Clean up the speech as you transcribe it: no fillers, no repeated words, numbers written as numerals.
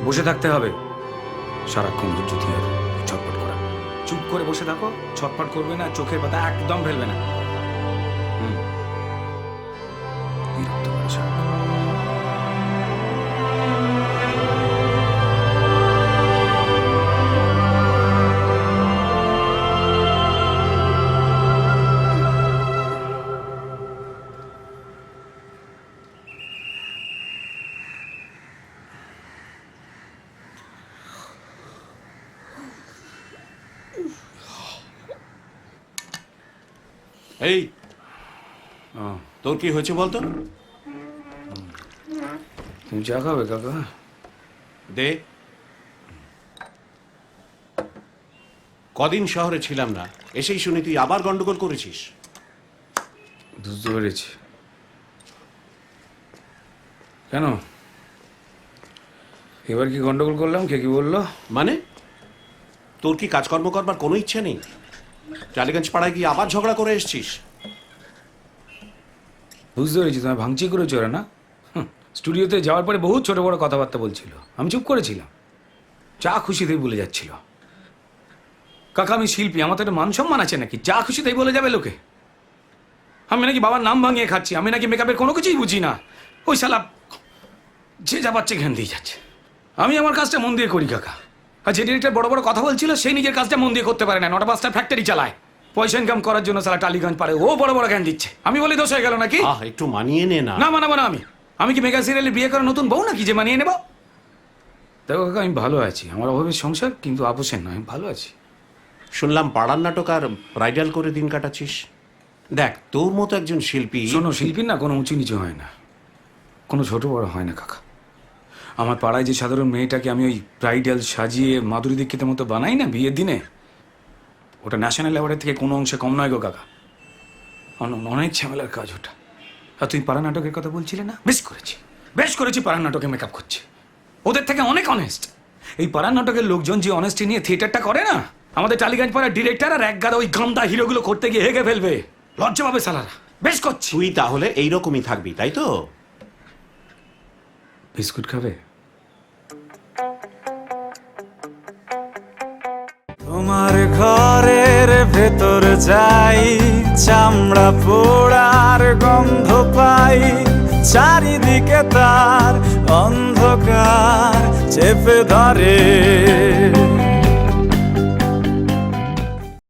বসে থাকতে হবে সারাক্ষণ হুজ্জুতি আর ছটফট করা। চুপ করে বসে থাকো, ছটফট করবে না, চোখের পাতা একদম ফেলবে না। বিরক্ত করে সারাক্ষণ। এই তোর কি হয়েছে বলতো? তুমি চা খাবে কাকা? দে। কদিন শহরে ছিলাম না, এসেই শুনি তুই আবার গন্ডগোল করেছিস। বুঝতে পেরেছি। কেন এবার কি গন্ডগোল করলাম? কে কি বললো? মানে তোর কি কাজকর্ম করবার কোনো ইচ্ছে নেই? টালিগঞ্জ পাড়ায় গিয়ে আবার ঝগড়া করে এসছিস? বুঝতে পেরেছি, তোমায় ভাঙচি করেছো ওরা না? স্টুডিওতে যাওয়ার পরে বহু ছোট বড় কথাবার্তা বলছিল, আমি চুপ করেছিলাম। যা খুশিতেই বলে যাচ্ছিল। কাকা আমি শিল্পী, আমার তো একটা মান সম্মান আছে নাকি? যা খুশিতেই বলে যাবে লোকে। আমি নাকি বাবার নাম ভাঙিয়ে খাচ্ছি, আমি নাকি মেকআপের কোনো কিছুই বুঝি না। ওই শালা যে যা পাচ্ছে ঘ্যান দিয়ে যাচ্ছে। আমি আমার কাজটা মন দিয়ে করি কাকা। আর যে ডিরেক্টর বড় বড় কথা বলছিল সেই নিজের কাজটা মন দিয়ে করতে পারে না, 9টা 5টার ফ্যাক্টরি চালায়। পয়সা ইনকাম করার জন্য সালা টালিগঞ্জ পারে ও বড় বড় জ্ঞান দিচ্ছে। আমি বলি দোষ হয়ে গেল নাকি? একটু মানিয়ে নে না। না মানাবো না। আমি কি মেগা সিরিয়ালে বিয়ে করা নতুন বউ নাকি যে মানিয়ে নেব? দেখো কাকা আমি ভালো আছি, আমার অভাবের সংসার, কিন্তু আপোষের নয়, আমি ভালো আছি। শুনলাম পাড়ার নাটক আর ব্রাইডাল করে দিন কাটাচ্ছিস। দেখ তোর মতো একজন শিল্পী। শোনো, শিল্পীর না কোনো উঁচু নিচু হয় না, কোনো ছোট বড় হয় না কাকা। আমার পাড়ায় যে সাধারণ মেয়েটাকে আমি ওই ব্রাইডাল সাজিয়ে মাধুরী দীক্ষিতের মতো বানাই না বিয়ের দিনে, ওটা ন্যাশনাল অ্যাওয়ার্ডের থেকে কোনো অংশে কম নয় গো কাকা। অনেক ঝামেলার কাজ ওটা। আর তুই পাড়া নাটকের কথা বলছিলে না? বেশ করেছি পাড়া নাটকে মেকআপ করছে, ওদের থেকে অনেক অনেস্ট। এই পাড়া নাটকের লোকজন যে অনেস্টি নিয়ে থিয়েটারটা করে না, আমাদের টালিগঞ্জ পাড়ার ডিরেক্টর আর একগাদা ওই গামদা হিরোগুলো করতে গিয়ে হেগে ফেলবে, লজ্জা পাবে সালারা। বেশ করছি। তুই তাহলে এইরকমই থাকবি, তাই তো? বিস্কুট খাবে? তোমার ঘরের ভেতর যাই, চামড়া পোড়ার গন্ধ পাই, চারিদিকে তার অন্ধকার চেপে ধরে।